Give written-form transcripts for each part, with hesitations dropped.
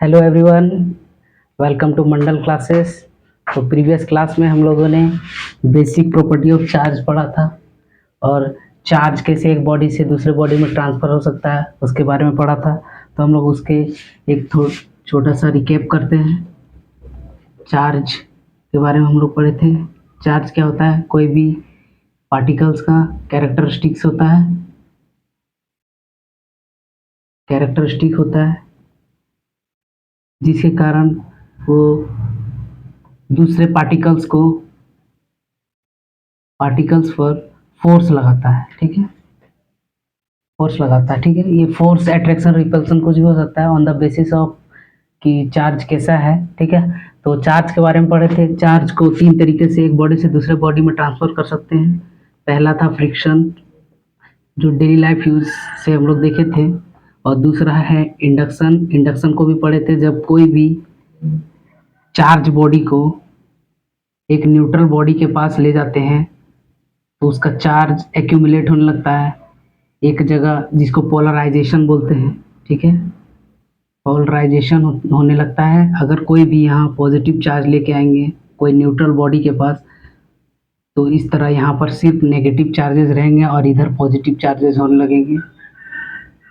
Hello everyone, welcome to Mandal classes. तो previous class में हम लोगों ने बेसिक प्रॉपर्टी ऑफ चार्ज पढ़ा था और चार्ज कैसे एक बॉडी से दूसरे बॉडी में ट्रांसफ़र हो सकता है उसके बारे में पढ़ा था। तो हम लोग उसके एक छोटा सा रिकेप करते हैं। चार्ज के बारे में हम लोग पढ़े थे। चार्ज क्या होता है? कोई भी पार्टिकल्स का कैरेक्टरिस्टिक्स होता है, कैरेक्टरिस्टिक होता है जिसके कारण वो दूसरे पार्टिकल्स पर फोर्स लगाता है। ठीक है, फोर्स लगाता है। ठीक है, ये फोर्स अट्रैक्शन रिपल्सन कुछ भी हो सकता है ऑन द बेसिस ऑफ कि चार्ज कैसा है। ठीक है, तो चार्ज के बारे में पढ़े थे। चार्ज को तीन तरीके से एक बॉडी से दूसरे बॉडी में ट्रांसफर कर सकते हैं। पहला था फ्रिक्शन, जो डेली लाइफ यूज से हम लोग देखे थे, और दूसरा है इंडक्शन। इंडक्शन को भी पढ़े थे, जब कोई भी चार्ज बॉडी को एक न्यूट्रल बॉडी के पास ले जाते हैं तो उसका चार्ज एक्यूमुलेट होने लगता है एक जगह, जिसको पोलराइजेशन बोलते हैं। ठीक है, पोलराइजेशन होने लगता है। अगर कोई भी यहाँ पॉजिटिव चार्ज लेके आएंगे कोई न्यूट्रल बॉडी के पास, तो इस तरह यहाँ पर सिर्फ नेगेटिव चार्जेस रहेंगे और इधर पॉजिटिव चार्जेस होने लगेंगे।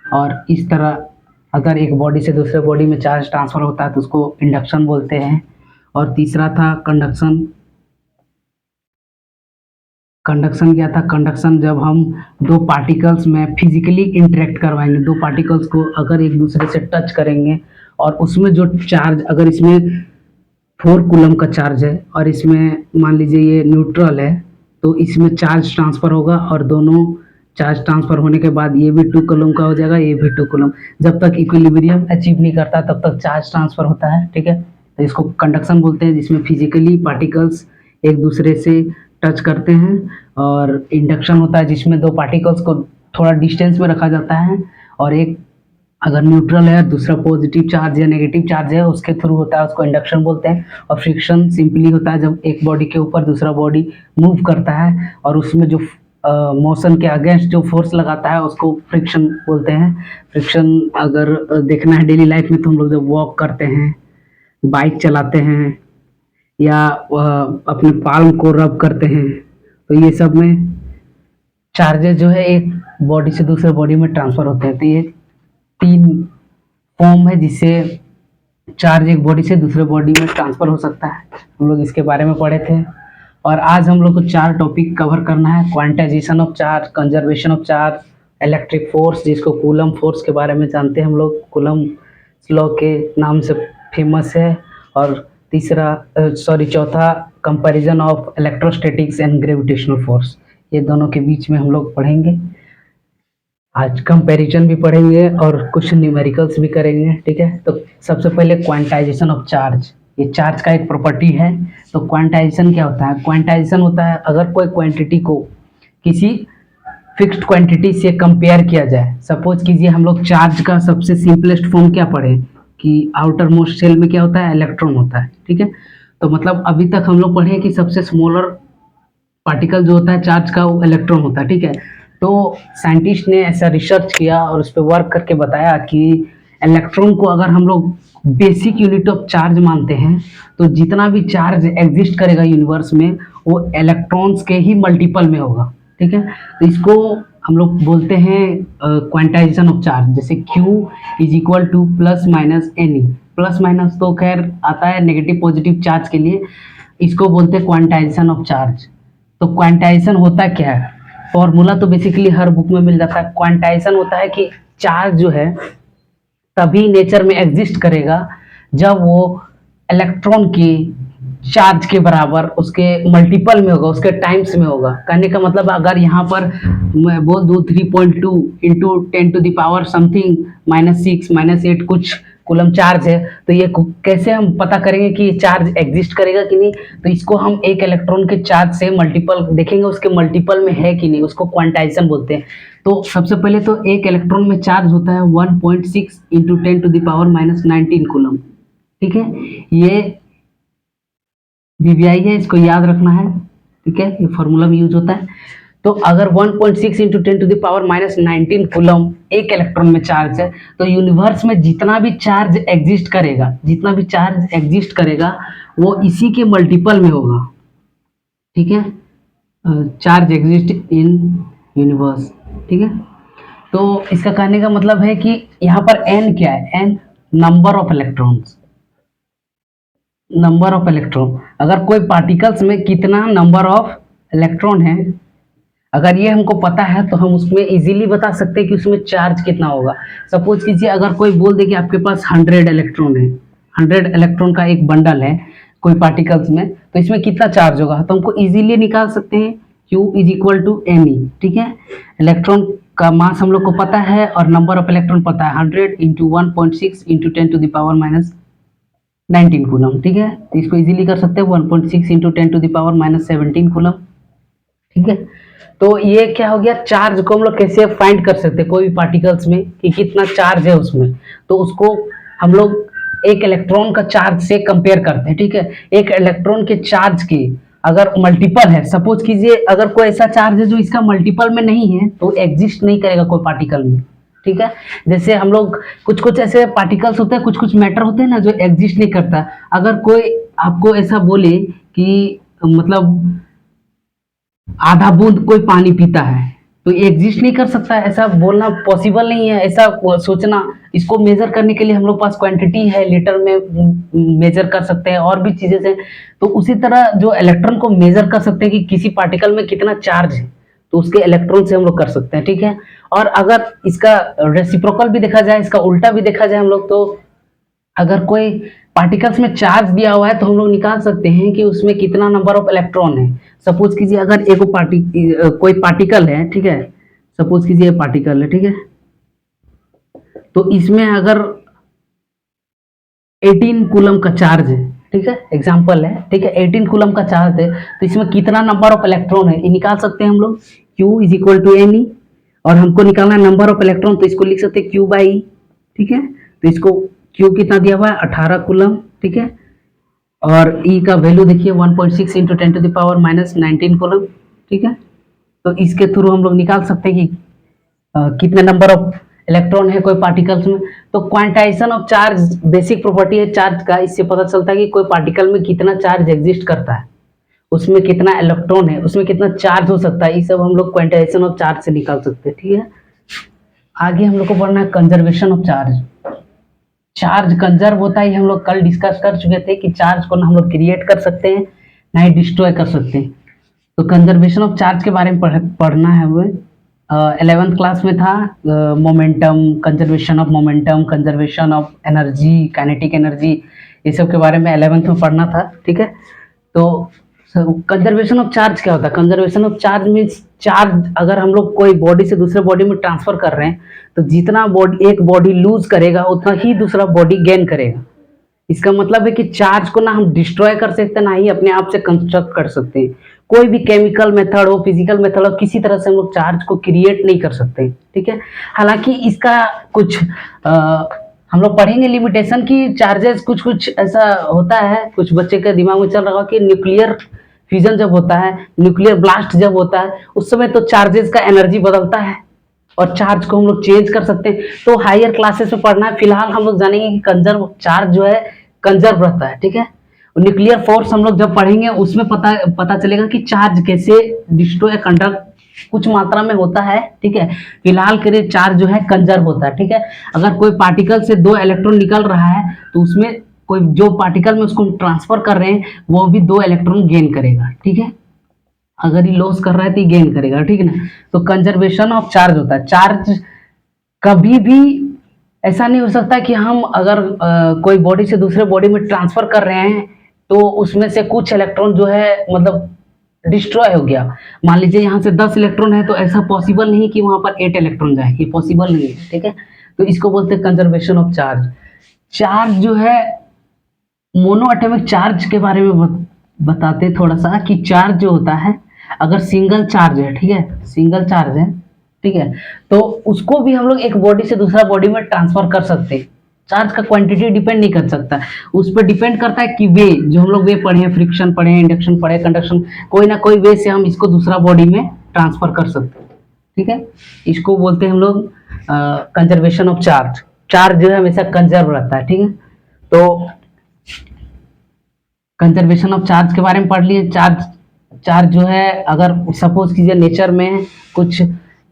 और इस तरह अगर एक बॉडी से दूसरे बॉडी में चार्ज ट्रांसफ़र होता है तो उसको इंडक्शन बोलते हैं। और तीसरा था कंडक्शन। कंडक्शन क्या था? कंडक्शन जब हम दो पार्टिकल्स में फिजिकली इंटरेक्ट करवाएंगे, दो पार्टिकल्स को अगर एक दूसरे से टच करेंगे और उसमें जो चार्ज, अगर इसमें 4 कूलम का चार्ज है और इसमें मान लीजिए ये न्यूट्रल है, तो इसमें चार्ज ट्रांसफ़र होगा और दोनों चार्ज ट्रांसफ़र होने के बाद ये भी 2 कूलम का हो जाएगा, ये भी 2 कूलम। जब तक इक्विलिब्रियम अचीव नहीं करता तब तक चार्ज ट्रांसफ़र होता है। ठीक है, तो इसको कंडक्शन बोलते हैं, जिसमें फिजिकली पार्टिकल्स एक दूसरे से टच करते हैं। और इंडक्शन होता है जिसमें दो पार्टिकल्स को थोड़ा डिस्टेंस में रखा जाता है और एक अगर न्यूट्रल है, दूसरा पॉजिटिव चार्ज या नेगेटिव चार्ज है, उसके थ्रू होता है, उसको इंडक्शन बोलते हैं। और फ्रिक्शन सिंपली होता है जब एक बॉडी के ऊपर दूसरा बॉडी मूव करता है और उसमें जो मोशन के अगेंस्ट जो फोर्स लगाता है उसको फ्रिक्शन बोलते हैं। फ्रिक्शन अगर देखना है डेली लाइफ में, तो हम लोग जब वॉक करते हैं, बाइक चलाते हैं, या अपने पाल्म को रब करते हैं, तो ये सब में चार्जेस जो है एक बॉडी से दूसरे बॉडी में ट्रांसफ़र होते हैं। तो ये 3 फॉर्म है जिससे चार्ज एक बॉडी से दूसरे बॉडी में ट्रांसफ़र हो सकता है। हम लोग इसके बारे में पढ़े थे। और आज हम लोग को 4 टॉपिक कवर करना है। Quantization of charge, conservation of charge, electric force जिसको कूलम फोर्स के बारे में जानते हैं हम लोग, कूलम लॉ के नाम से फेमस है। और चौथा comparison of electrostatics and gravitational force. ये दोनों के बीच में हम लोग पढ़ेंगे। आज कंपैरिजन भी पढ़ेंगे और कुछ न्यूमेरिकल्स भी करेंगे। ठीक है, तो सबसे पहले क्वांटाइजेशन ऑफ चार्ज। ये चार्ज का एक प्रॉपर्टी है। तो क्वांटाइजेशन क्या होता है? क्वांटाइजेशन होता है अगर कोई क्वांटिटी को किसी फिक्स्ड क्वांटिटी से कंपेयर किया जाए। सपोज कीजिए हम लोग चार्ज का सबसे सिंपलेस्ट फॉर्म क्या पढ़े कि आउटर मोस्ट शेल में क्या होता है? इलेक्ट्रॉन होता है। ठीक है, तो मतलब अभी तक हम लोग पढ़े कि सबसे स्मॉलर पार्टिकल जो होता है चार्ज का वो इलेक्ट्रॉन होता है। ठीक है, तो साइंटिस्ट ने ऐसा रिसर्च किया और उस पर वर्क करके बताया कि इलेक्ट्रॉन को अगर हम लोग बेसिक यूनिट ऑफ चार्ज मानते हैं तो जितना भी चार्ज एग्जिस्ट करेगा यूनिवर्स में वो इलेक्ट्रॉन्स के ही मल्टीपल में होगा। ठीक है, तो इसको हम लोग बोलते हैं क्वांटाइजेशन ऑफ चार्ज। जैसे Q is equal two plus minus any. Plus minus तो खैर आता है नेगेटिव पॉजिटिव चार्ज के लिए, इसको बोलते हैं क्वांटाइजेशन ऑफ चार्ज। तो क्वांटाइजेशन होता क्या है? फॉर्मूला तो बेसिकली हर बुक में मिल जाता है। क्वांटाइजेशन होता है कि चार्ज जो है तभी नेचर में एग्जिस्ट करेगा जब वो इलेक्ट्रॉन की चार्ज के बराबर उसके मल्टीपल में होगा, उसके टाइम्स में होगा। कहने का मतलब अगर यहाँ पर मैं बोल दूँ 3.2 into 10 to the power something -6 -8 कुछ कूलम चार्ज है, तो ये कैसे हम पता करेंगे कि चार्ज एग्जिस्ट करेगा कि नहीं? तो इसको हम एक इलेक्ट्रॉन के चार्ज से मल्टीपल देखेंगे, उसके मल्टीपल में है कि नहीं, उसको क्वांटाइजेशन बोलते हैं। तो सबसे पहले तो एक इलेक्ट्रॉन में चार्ज होता है 1.6 into 10 to the power -19 coulomb. ठीक है, ये वीवीआई है, इसको याद रखना है। ठीक है, ये फॉर्मूला भी यूज होता है। तो अगर 1.6 इंटू 10⁻⁻19 कूलम एक इलेक्ट्रॉन में चार्ज है, तो यूनिवर्स में जितना भी चार्ज एग्जिस्ट करेगा, जितना भी चार्ज एग्जिस्ट करेगा वो इसी के मल्टीपल में होगा, ठीक है। चार्ज एग्जिस्ट इन यूनिवर्स, ठीक है। तो इसका कहने का मतलब है कि यहाँ पर n क्या है, n number of electrons, number of electron. अगर कोई पार्टिकल्स में कितना नंबर ऑफ इलेक्ट्रॉन है, अगर ये हमको पता है तो हम उसमें इजीली बता सकते हैं कि उसमें चार्ज कितना होगा। सपोज कीजिए अगर कोई बोल दे कि आपके पास 100 इलेक्ट्रॉन है, 100 इलेक्ट्रॉन का एक बंडल है कोई पार्टिकल्स में, तो इसमें कितना चार्ज होगा, तो हमको इजीली निकाल सकते हैं Q is equal to Ne, ठीक है। इलेक्ट्रॉन का मास हम लोग को पता है और नंबर ऑफ इलेक्ट्रॉन पता है, 100 इंटू 1.6 इंटू 10⁻⁻19 कूलम, ठीक है। तो इसको इजीली कर सकते हैं 1.6 इंटू 10⁻⁻17 कूलम, ठीक है। तो ये क्या हो गया, चार्ज को हम लोग कैसे फाइंड कर सकते हैं कोई भी पार्टिकल्स में कि कितना चार्ज है उसमें, तो उसको हम लोग एक इलेक्ट्रॉन का चार्ज से कंपेयर करते हैं, ठीक है। एक इलेक्ट्रॉन के चार्ज के अगर मल्टीपल है, सपोज कीजिए अगर कोई ऐसा चार्ज है जो इसका मल्टीपल में नहीं है, तो एग्जिस्ट नहीं करेगा कोई पार्टिकल में, ठीक है। जैसे हम लोग कुछ कुछ ऐसे पार्टिकल्स होते हैं, कुछ कुछ मैटर होते हैं ना जो एग्जिस्ट नहीं करता। अगर कोई आपको ऐसा बोले कि मतलब आधा बूंद कोई पानी पीता है, तो ये एग्जिस्ट नहीं कर सकता, ऐसा बोलना पॉसिबल नहीं है, ऐसा सोचना। इसको मेजर करने के लिए हम लोग पास क्वांटिटी है, लीटर में मेजर कर सकते हैं और भी चीजें से। तो उसी तरह जो इलेक्ट्रॉन को मेजर कर सकते हैं कि किसी पार्टिकल में कितना चार्ज है, तो उसके इलेक्ट्रॉन से हम लोग कर सकते हैं, ठीक है। और अगर इसका रेसिप्रोकल भी देखा जाए, इसका उल्टा भी देखा जाए हम लोग, तो अगर कोई पार्टिकल्स में चार्ज दिया हुआ है तो हम लोग निकाल सकते हैं कि उसमें कितना नंबर ऑफ इलेक्ट्रॉन है। सपोज कीजिए अगर एक कोई पार्टिकल है, ठीक है, सपोज कीजिए पार्टिकल है, ठीक है, तो इसमें अगर 18 कूलम का चार्ज है, ठीक है, एग्जांपल है, ठीक है, 18 कूलम का चार्ज है, तो इसमें कितना नंबर ऑफ इलेक्ट्रॉन है ये निकाल सकते हैं हम लोग। Q is equal to Ne, और हमको निकालना है नंबर ऑफ इलेक्ट्रॉन, तो इसको लिख सकते हैं Q बाई E, ठीक है। तो इसको Q कितना दिया हुआ है, 18 कूलम, ठीक है, और E का वैल्यू देखिए 1.6 इंटू 10⁻⁻19 कूलम, ठीक है। तो इसके थ्रू हम लोग निकाल सकते हैं कि कितने नंबर ऑफ इलेक्ट्रॉन है कोई पार्टिकल्स में। तो quantization of charge basic property है चार्ज का, इससे पता चलता है कि कोई पार्टिकल में कितना चार्ज एग्जिस्ट करता है, उसमें कितना इलेक्ट्रॉन है, उसमें कितना चार्ज हो सकता है, ये सब हम लोग क्वांटाइजेशन ऑफ चार्ज से निकाल सकते हैं, ठीक है। आगे हम लोग को पढ़ना है conservation of charge. Charge conserve होता है, हम लोग कल डिस्कस कर चुके थे कि चार्ज को ना हम लोग क्रिएट कर सकते हैं ना ही डिस्ट्रॉय कर सकते हैं। तो कंजर्वेशन ऑफ चार्ज के बारे में पढ़ना है। वो 11th क्लास में था, momentum, conservation of momentum, conservation of energy, kinetic energy, ये सब के बारे में 11th में पढ़ना था, ठीक है। तो कंजर्वेशन ऑफ चार्ज क्या होता है, conservation of charge means charge अगर हम लोग कोई बॉडी से दूसरे बॉडी में ट्रांसफर कर रहे हैं, तो जितना एक बॉडी लूज करेगा उतना ही दूसरा बॉडी गेन करेगा। इसका मतलब है कि चार्ज को ना हम डिस्ट्रॉय कर सकते, ना ही अपने आप से कंस्ट्रक्ट कर सकते हैं। कोई भी केमिकल मेथड हो, फिजिकल मेथड हो, किसी तरह से हम लोग चार्ज को क्रिएट नहीं कर सकते, ठीक है। हालांकि इसका कुछ हम लोग पढ़ेंगे लिमिटेशन की, चार्जेस कुछ कुछ ऐसा होता है, कुछ बच्चे के दिमाग में चल रहा हो कि न्यूक्लियर फ्यूजन जब होता है, न्यूक्लियर ब्लास्ट जब होता है, उस समय तो चार्जेस का एनर्जी बदलता है और चार्ज को हम लोग चेंज कर सकते हैं। तो हायर क्लासेस में पढ़ना है। फिलहाल हम लोग जानेंगे कि कंजर्व चार्ज जो है कंजर्व रहता है, ठीक है। न्यूक्लियर फोर्स हम लोग जब पढ़ेंगे उसमें पता चलेगा कि चार्ज कैसे डिस्ट्रॉय कंडक्ट कुछ मात्रा में होता है, ठीक है। फिलहाल के लिए चार्ज जो है कंजर्व होता है, ठीक है। अगर कोई पार्टिकल से 2 इलेक्ट्रॉन निकल रहा है तो उसमें कोई जो पार्टिकल में उसको ट्रांसफर कर रहे हैं वो भी 2 इलेक्ट्रॉन गेन करेगा, ठीक है। अगर ये लॉस कर रहा है तो ये गेन करेगा, ठीक है ना। तो कंजर्वेशन ऑफ चार्ज होता है। चार्ज कभी भी ऐसा नहीं हो सकता कि हम अगर कोई बॉडी से दूसरे बॉडी में ट्रांसफर कर रहे हैं तो उसमें से कुछ इलेक्ट्रॉन जो है मतलब डिस्ट्रॉय हो गया। मान लीजिए यहाँ से 10 इलेक्ट्रॉन है, तो ऐसा पॉसिबल नहीं कि वहां पर 8 इलेक्ट्रॉन जाए, ये पॉसिबल नहीं है, ठीक है। तो इसको बोलते हैं कंजर्वेशन ऑफ चार्ज। चार्ज जो है मोनो एटॉमिक चार्ज के बारे में बताते थोड़ा सा कि चार्ज जो होता है अगर सिंगल चार्ज है, ठीक है, सिंगल चार्ज है, ठीक है, तो उसको भी हम लोग एक बॉडी से दूसरा बॉडी में ट्रांसफर कर सकते हैं। चार्ज का क्वांटिटी डिपेंड नहीं कर सकता, उस पर डिपेंड करता है कि वे जो हम लोग वे पढ़े हैं, फ्रिक्शन पढ़े हैं, इंडक्शन पढ़े, कंडक्शन, कोई ना कोई वे से हम इसको दूसरा बॉडी में ट्रांसफर कर सकते हैं, ठीक है। इसको बोलते हैं हम लोग कंजर्वेशन ऑफ चार्ज। चार्ज जो है हमेशा कंजर्व रहता है, ठीक है। तो कंजर्वेशन ऑफ चार्ज के बारे में पढ़ लिए। चार्ज जो है, अगर सपोज कीजिए नेचर में कुछ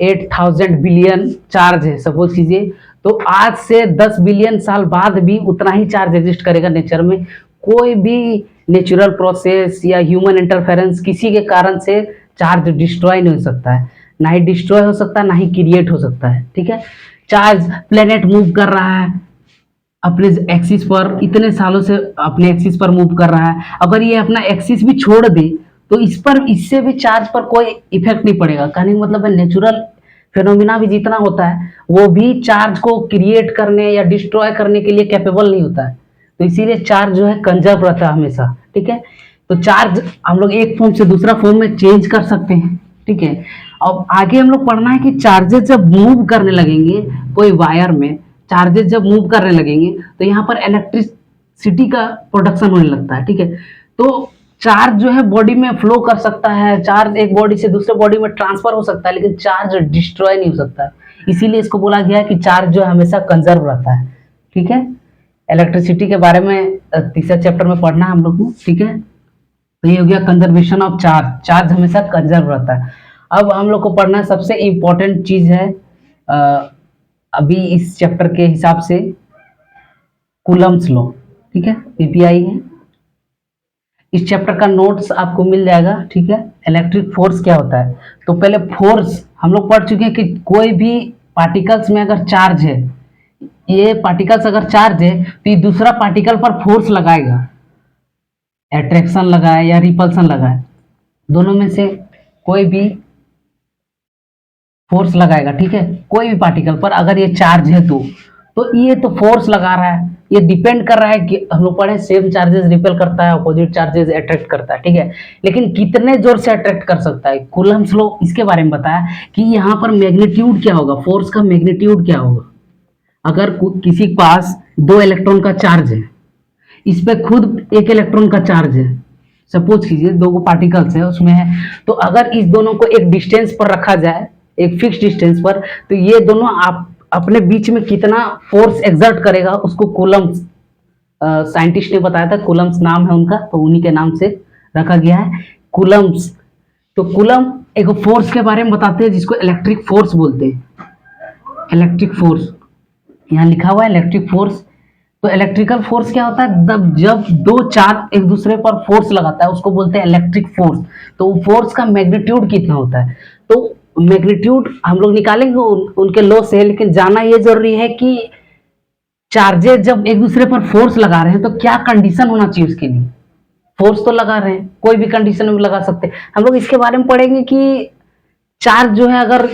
8000 बिलियन चार्ज है सपोज कीजिए, तो आज से 10 बिलियन साल बाद भी उतना ही चार्ज एग्जिस्ट करेगा नेचर में। कोई भी नेचुरल प्रोसेस या ह्यूमन इंटरफेरेंस किसी के कारण से चार्ज डिस्ट्रॉय नहीं हो सकता है, ना ही डिस्ट्रॉय हो सकता है, ना ही क्रिएट हो सकता है, ठीक है। चार्ज प्लेनेट मूव कर रहा है अपने एक्सिस पर, इतने सालों से अपने एक्सिस पर मूव कर रहा है। अगर ये अपना एक्सिस भी छोड़ दे तो इस पर, इससे भी चार्ज पर कोई इफेक्ट नहीं पड़ेगा। कहने का मतलब है नेचुरल फिनोमिना भी जितना होता है वो भी चार्ज को क्रिएट करने या डिस्ट्रॉय करने के लिए कैपेबल नहीं होता है। तो इसीलिए चार्ज जो है कंजर्व रहता है हमेशा, ठीक है। तो चार्ज हम लोग एक फॉर्म से दूसरा फॉर्म में चेंज कर सकते हैं, ठीक है। अब आगे हम लोग पढ़ना है कि चार्जेस जब मूव करने लगेंगे कोई वायर में, चार्जेस जब मूव करने लगेंगे तो यहाँ पर इलेक्ट्रिसिटी का प्रोडक्शन होने लगता है, ठीक है। तो चार्ज जो है बॉडी में फ्लो कर सकता है, चार्ज एक बॉडी से दूसरे बॉडी में ट्रांसफर हो सकता है, लेकिन चार्ज डिस्ट्रॉय नहीं हो सकता है। इसीलिए इसको बोला गया है कि चार्ज जो है हमेशा कंजर्व रहता है, ठीक है। इलेक्ट्रिसिटी के बारे में तीसरे चैप्टर में पढ़ना है हम लोग को, ठीक है। तो ये हो गया कंजर्वेशन ऑफ चार्ज। चार्ज हमेशा कंजर्व रहता है। अब हम लोग को पढ़ना सबसे इम्पोर्टेंट चीज है अभी इस चैप्टर के हिसाब से, कूलम्ब्स लॉ, ठीक है, पीपीआई है। इस चैप्टर का नोट्स आपको मिल जाएगा, ठीक है। इलेक्ट्रिक फोर्स क्या होता है, तो पहले फोर्स हम लोग पढ़ चुके हैं कि कोई भी पार्टिकल्स में अगर चार्ज है, ये पार्टिकल्स अगर चार्ज है तो ये दूसरा पार्टिकल पर फोर्स लगाएगा, अट्रैक्शन लगाए या रिपल्सन लगाए, दोनों में से कोई भी फोर्स लगाएगा, ठीक है। कोई भी पार्टिकल पर अगर ये चार्ज है तो ये तो फोर्स लगा रहा है। ये डिपेंड कर रहा है कि हम लोग पढ़े सेम चार्जेस रिपेल करता है, अपोजिट चार्जेस अट्रैक्ट करता है, ठीक है। लेकिन कितने जोर से अट्रैक्ट कर सकता है, कूलम्ब्स लॉ इसके बारे में बताया कि यहाँ पर मैग्नीट्यूड क्या होगा, फोर्स का मैग्नीट्यूड क्या होगा। अगर किसी के पास 2 इलेक्ट्रॉन का चार्ज है, इस पे खुद 1 इलेक्ट्रॉन का चार्ज है, सपोज कीजिए 2 पार्टिकल्स है उसमें है, तो अगर इस दोनों को एक डिस्टेंस पर रखा जाए, एक फिक्स डिस्टेंस पर, तो ये दोनों आप अपने बीच में कितना फोर्स एक्सर्ट करेगा उसको कूलम्ब्स साइंटिस्ट ने बताया था, कूलम्ब्स नाम है उनका, तो उन्हीं के नाम से रखा गया है कूलम्ब्स। तो कूलम्ब एक फोर्स के बारे में बताते हैं जिसको इलेक्ट्रिक फोर्स बोलते हैं। इलेक्ट्रिक फोर्स यहाँ लिखा हुआ है इलेक्ट्रिक फोर्स। तो इलेक्ट्रिकल फोर्स क्या होता है, जब 2 चार्ज एक दूसरे पर फोर्स लगाता है उसको बोलते हैं इलेक्ट्रिक फोर्स। तो फोर्स का मैग्नीट्यूड कितना होता है, तो मैग्नीट्यूड हम लोग निकालेंगे उनके लॉ से, लेकिन जानना ये जरूरी है कि चार्जेस जब एक दूसरे पर फोर्स लगा रहे हैं तो क्या कंडीशन होना चाहिए उसके लिए। फोर्स तो लगा रहे हैं, कोई भी कंडीशन में लगा सकते हैं। हम लोग इसके बारे में पढ़ेंगे कि चार्ज जो है अगर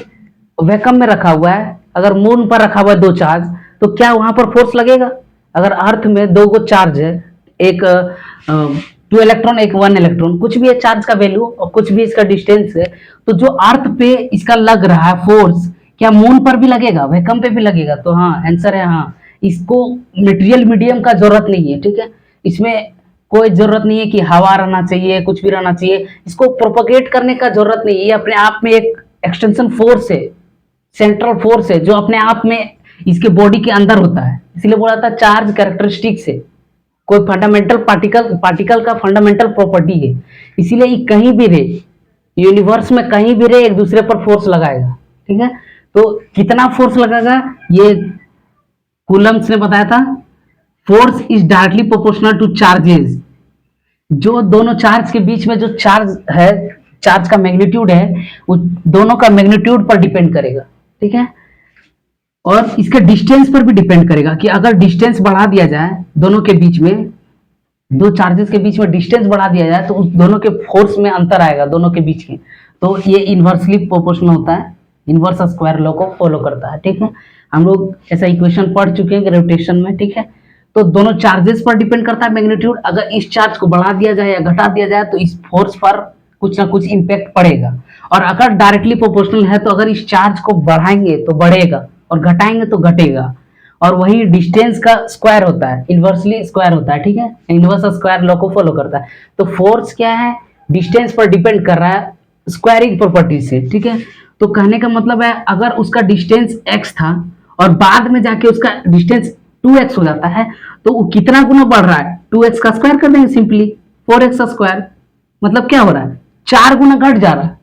वैक्यूम में रखा हुआ है, अगर मून पर रखा हुआ है 2 चार्ज, तो क्या वहां पर फोर्स लगेगा। अगर अर्थ में 2 को चार्ज है, एक 2 इलेक्ट्रॉन एक 1 इलेक्ट्रॉन, कुछ भी है चार्ज का वैल्यू और कुछ भी इसका डिस्टेंस है, तो जो अर्थ पे इसका लग रहा है फोर्स, क्या मून पर भी लगेगा, वैक्यूम पे भी लगेगा। तो हाँ, आंसर है हाँ। इसको मटेरियल मीडियम का जरूरत नहीं है, ठीक है। इसमें कोई जरूरत नहीं है कि हवा रहना चाहिए, कुछ भी रहना चाहिए, इसको प्रोपोगेट करने का जरूरत नहीं है। ये अपने आप में एक एक्सटेंशन फोर्स है, सेंट्रल फोर्स है, जो अपने आप में इसके बॉडी के अंदर होता है। इसलिए बोला था चार्ज कैरेक्टरिस्टिक्स है, कोई फंडामेंटल पार्टिकल का फंडामेंटल प्रॉपर्टी है। इसीलिए ये कहीं भी रहे, यूनिवर्स में कहीं भी रहे, एक दूसरे पर फोर्स लगाएगा, ठीक है। तो कितना फोर्स लगाएगा, ये कूलम्ब्स ने बताया था। Force is directly proportional two charges. जो दोनों चार्ज के बीच में जो चार्ज है, चार्ज का मैग्नीट्यूड है, वो दोनों का मैग्नीट्यूड पर डिपेंड करेगा, ठीक है। और इसके डिस्टेंस पर भी डिपेंड करेगा कि अगर डिस्टेंस बढ़ा दिया जाए दोनों के बीच में, 2 चार्जेस के बीच में डिस्टेंस बढ़ा दिया जाए तो उस दोनों के फोर्स में अंतर आएगा दोनों के बीच के। तो ये इनवर्सली प्रोपोर्शनल होता है, इनवर्स स्क्वायर लॉ को फॉलो करता है, ठीक है। हम लोग ऐसा इक्वेशन पढ़ चुके हैं ग्रेविटेशन में, ठीक है। तो दोनों चार्जेस पर डिपेंड करता है मैग्नीट्यूड। अगर इस चार्ज को बढ़ा दिया जाए या घटा दिया जाए तो इस फोर्स पर कुछ ना कुछ इंपैक्ट पड़ेगा। और अगर डायरेक्टली प्रोपोर्शनल है तो अगर इस चार्ज को बढ़ाएंगे तो बढ़ेगा और घटाएंगे तो घटेगा। और वही डिस्टेंस का स्क्वायर होता है, इनवर्सली स्क्वायर होता है, ठीक है। इनवर्स स्क्वायर लॉ को फॉलो करता है। तो फोर्स क्या है, डिस्टेंस पर डिपेंड कर रहा है, स्क्वायरिंग प्रॉपर्टी से, ठीक है। तो कहने का मतलब है अगर उसका डिस्टेंस x था और बाद में जाके उसका डिस्टेंस 2x हो जाता है तो वो कितना गुना बढ़ रहा है, 2x का स्क्वायर कर देंगे सिंपली, 4x का स्क्वायर। मतलब क्या हो रहा है, 4 गुना घट जा रहा है।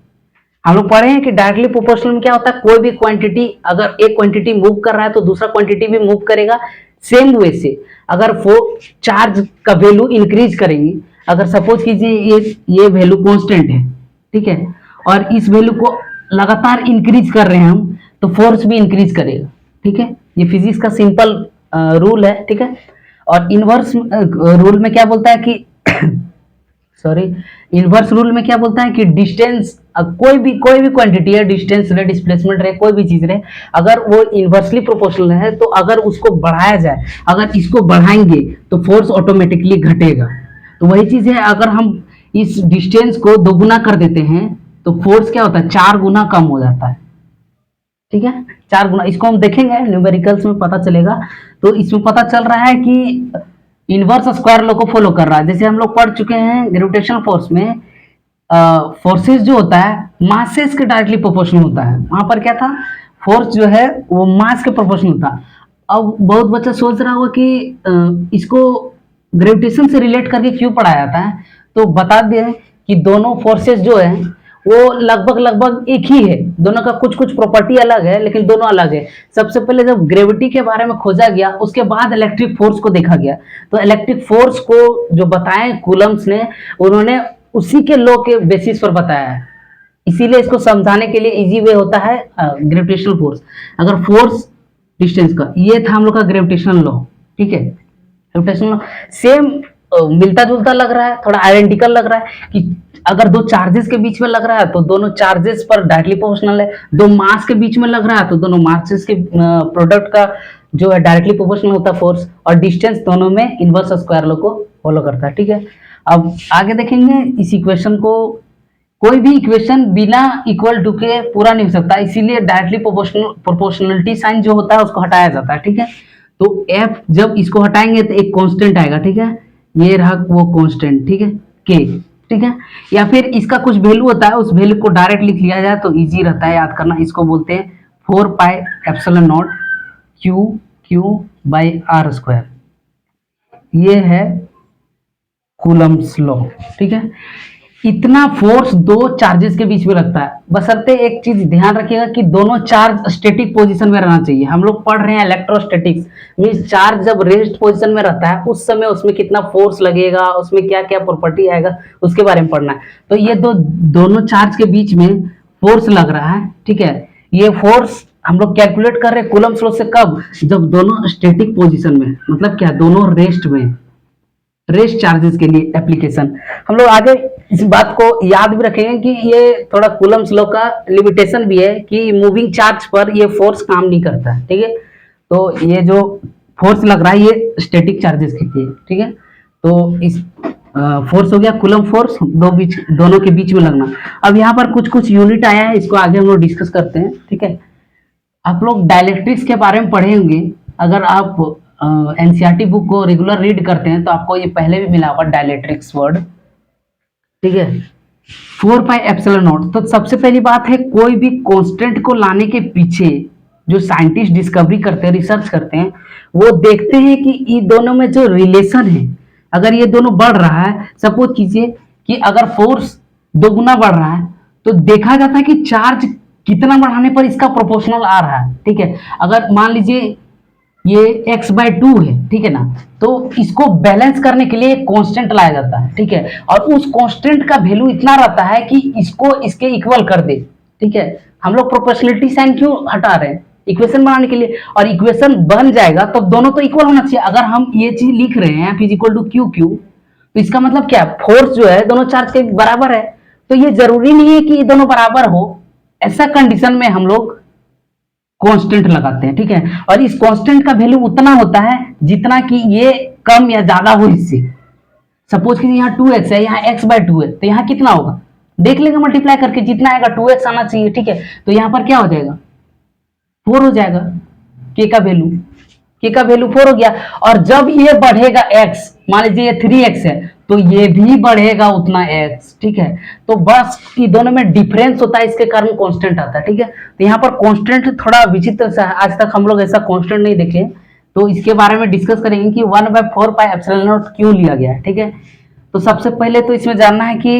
हम लोग पढ़े हैं कि डायरेक्टली प्रोपोर्शनल में क्या होता है, कोई भी क्वांटिटी अगर एक क्वांटिटी मूव कर रहा है तो दूसरा क्वांटिटी भी मूव करेगा। सेम वे से अगर वो चार्ज का वैल्यू इंक्रीज करेंगे, अगर सपोज कीजिए ये वैल्यू कांस्टेंट है, ठीक है, और इस वैल्यू को लगातार इंक्रीज कर रहे हैं हम, तो फोर्स भी इंक्रीज करेगा, ठीक है। ये फिजिक्स का सिंपल रूल है, ठीक है। और इनवर्स रूल में क्या बोलता है कि सॉरी, इनवर्स रूल में क्या बोलता है कि डिस्टेंस कोई भी क्वांटिटी है, डिस्टेंस रहे, डिस्प्लेसमेंट रहे, कोई भी चीज रहे, अगर वो इनवर्सली प्रोपोर्शनल है तो अगर उसको बढ़ाया जाए, अगर इसको बढ़ाएंगे तो फोर्स ऑटोमेटिकली घटेगा। तो वही चीज है, अगर हम इस डिस्टेंस को दोगुना कर देते हैं तो फोर्स क्या होता है, 4 गुना कम हो जाता है, ठीक है। 4 गुना, इसको हम देखेंगे न्यूमेरिकल्स में पता चलेगा। तो इसमें पता चल रहा है कि इनवर्स स्क्वायर लॉ को फॉलो कर रहा है। जैसे हम लोग पढ़ चुके हैं ग्रेविटेशनल फोर्स में, फोर्सेस जो होता है मासेस के डायरेक्टली प्रोपोर्शनल होता है। वहां पर क्या था, फोर्स जो है वो मास के प्रोपोर्शनल होता। अब बहुत बच्चा सोच रहा होगा कि इसको ग्रेविटेशन से रिलेट करके क्यों पढ़ाया जाता है। तो बता दें कि दोनों फोर्सेस जो है वो लगभग लगभग एक ही है, दोनों का कुछ कुछ प्रॉपर्टी अलग है लेकिन दोनों अलग है। सबसे पहले जब ग्रेविटी के बारे में खोजा गया उसके बाद इलेक्ट्रिक फोर्स को देखा गया। तो इलेक्ट्रिक फोर्स को जो बताए कूलम्स ने, उन्होंने उसी के लॉ के बेसिस पर बताया है। इसीलिए इसको समझाने के लिए इजी वे होता है ग्रेविटेशनल फोर्स। अगर फोर्स डिस्टेंस का, ये था हम लोग का ग्रेविटेशनल लॉ, ठीक है। ग्रेविटेशनल लॉ सेम मिलता जुलता लग रहा है, थोड़ा आइडेंटिकल लग रहा है कि अगर दो चार्जेस के बीच में लग रहा है तो दोनों चार्जेस पर डायरेक्टली प्रोपोर्शनल है, दो मास के बीच में लग रहा है तो दोनों मासेस के प्रोडक्ट का जो है डायरेक्टली प्रोपोर्शनल होता है फोर्स, और डिस्टेंस दोनों में इनवर्स स्क्वायर लॉ को फॉलो करता है, ठीक है। अब आगे देखेंगे इस इक्वेशन को। कोई भी इक्वेशन बिना इक्वल टू के पूरा नहीं हो सकता, इसीलिए डायरेक्टली प्रोपोर्शनलिटी साइन जो होता है उसको हटाया जाता है, ठीक है। तो एफ जब इसको हटाएंगे तो एक कांस्टेंट आएगा, ठीक है, ये रहा वो कांस्टेंट, ठीक है, के, ठीक है। या फिर इसका कुछ वैल्यू होता है, उस वैल्यू को डायरेक्ट लिख लिया जाए तो इजी रहता है याद करना। इसको बोलते हैं 4 pi epsilon naught q by r square. ये है कूलम्ब्स लॉ, ठीक है। इतना फोर्स दो चार्जेस के बीच में लगता है, बशर्ते एक चीज ध्यान रखिएगा कि दोनों चार्ज स्टैटिक पोजीशन में रहना चाहिए। हम लोग पढ़ रहे हैं इलेक्ट्रोस्टैटिक्स, मींस चार्ज जब रेस्ट पोजीशन में रहता है उस समय उसमें कितना फोर्स लगेगा, उसमें क्या क्या प्रॉपर्टी आएगा, उसके बारे में पढ़ना है। तो ये दोनों चार्ज के बीच में फोर्स लग रहा है, ठीक है। ये फोर्स हम लोग कैलकुलेट कर रहे हैं कूलम्ब्स लॉ से, कब, जब दोनों स्टैटिक पोजीशन में, मतलब क्या, दोनों रेस्ट में, रेस्ट चार्जेस के लिए एप्लीकेशन। हम लोग आगे इस बात को याद भी रखेंगे कि ये थोड़ा कूलम्ब्स लॉ का लिमिटेशन भी है कि मूविंग चार्ज पर ये फोर्स काम नहीं करता है, ठीक है। तो ये जो फोर्स लग रहा है ये स्टैटिक चार्जेस के लिए, ठीक है। तो इस फोर्स हो गया कूलम्ब फोर्स, दोनों के बीच में लगना। अब यहाँ पर कुछ कुछ यूनिट आया है, इसको आगे हम लोग डिस्कस करते हैं, ठीक है। आप लोग डायलेक्ट्रिक्स के बारे में पढ़े होंगे, अगर आप एनसीईआरटी बुक को रेगुलर रीड करते हैं तो आपको ये पहले भी मिला होगा डायलेक्ट्रिक्स वर्ड, ठीक है। 4 पाई एप्सिलॉन नॉट। तो सबसे पहली बात है, कोई भी कांस्टेंट को लाने के पीछे जो साइंटिस्ट डिस्कवरी करते हैं, रिसर्च करते हैं, वो देखते हैं कि इन दोनों में जो रिलेशन है, अगर ये दोनों बढ़ रहा है, सपोज कीजिए कि अगर फोर्स दोगुना बढ़ रहा है तो देखा जाता है कि चार्ज कितना बढ़ाने पर इसका प्रोपोर्शनल आ रहा है, ठीक है। अगर मान लीजिए ये x/2 है, ठीक है ना, तो इसको बैलेंस करने के लिए एक कांस्टेंट लाया जाता है, ठीक है। और उस कांस्टेंट का वैल्यू इतना रहता है कि इसको इसके इक्वल कर दे, ठीक है। हम लोग प्रोपोर्शनलिटी साइन क्यों हटा रहे हैं, इक्वेशन बनाने के लिए, और इक्वेशन बन जाएगा तो दोनों तो इक्वल होना चाहिए। अगर हम ये चीज लिख रहे हैं F equal to q q, तो इसका मतलब क्या, फोर्स जो है दोनों चार्ज के बराबर है। तो ये जरूरी नहीं है कि ये दोनों बराबर हो, ऐसा कंडीशन में हम लोग कांस्टेंट लगाते हैं, ठीक है। और इस कांस्टेंट का वैल्यू उतना होता है जितना कि ये कम या ज्यादा हो इससे। सपोज कि यहाँ 2x है, यहाँ x/2 है, तो यहाँ कितना होगा, देख लेंगे मल्टीप्लाई करके, जितना आएगा 2x आना चाहिए, ठीक है। तो यहाँ पर क्या हो जाएगा, 4 हो जाएगा, k का वैल्यू 4 हो गया। और जब ये बढ़ेगा x, मान लीजिए ये 3x है तो ये भी बढ़ेगा उतना x, ठीक है। तो बस ये दोनों में डिफरेंस होता है, इसके कारण कांस्टेंट आता है, ठीक है। तो यहाँ पर कांस्टेंट थोड़ा विचित्र सा है, आज तक हम लोग ऐसा कांस्टेंट नहीं देखे, तो इसके बारे में डिस्कस करेंगे कि 1/4 पाई एप्सिलॉन नॉट क्यों लिया गया है, ठीक है। तो सबसे पहले तो इसमें जानना है कि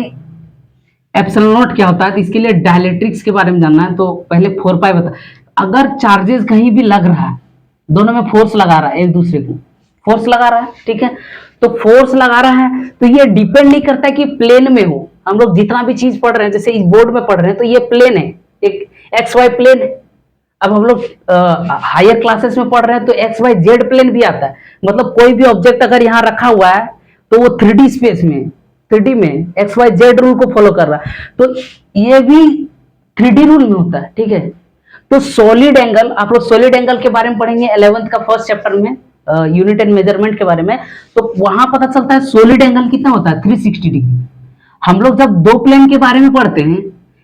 एप्सिलॉन नॉट क्या होता है, तो इसके लिए डायलेक्ट्रिक्स के बारे में जानना है। तो पहले 4 पाई बता, अगर चार्जेस कहीं भी लग रहा है, दोनों में फोर्स लगा रहा है, एक दूसरे को फोर्स लगा रहा है, ठीक है। तो फोर्स लगा रहा है तो ये डिपेंड नहीं करता है कि प्लेन में हो। हम लोग जितना भी चीज पढ़ रहे हैं, जैसे इस बोर्ड में पढ़ रहे हैं, तो ये प्लेन है, एक एक्स वाई प्लेन है। अब हम लोग हायर क्लासेस में पढ़ रहे हैं तो एक्स वाई जेड प्लेन भी आता है। मतलब कोई भी ऑब्जेक्ट अगर यहाँ रखा हुआ है तो वो 3D स्पेस में, 3D में एक्स वाई जेड रूल को फॉलो कर रहा है, तो ये भी 3D रूल में होता है, ठीक है। तो सॉलिड एंगल, आप लोग सॉलिड एंगल के बारे में पढ़ेंगे 11th का फर्स्ट चैप्टर में, यूनिट एंड मेजरमेंट के बारे में। तो वहां पता चलता है सॉलिड एंगल कितना होता है, 360 डिग्री। हम लोग जब दो प्लेन के बारे में पढ़ते हैं,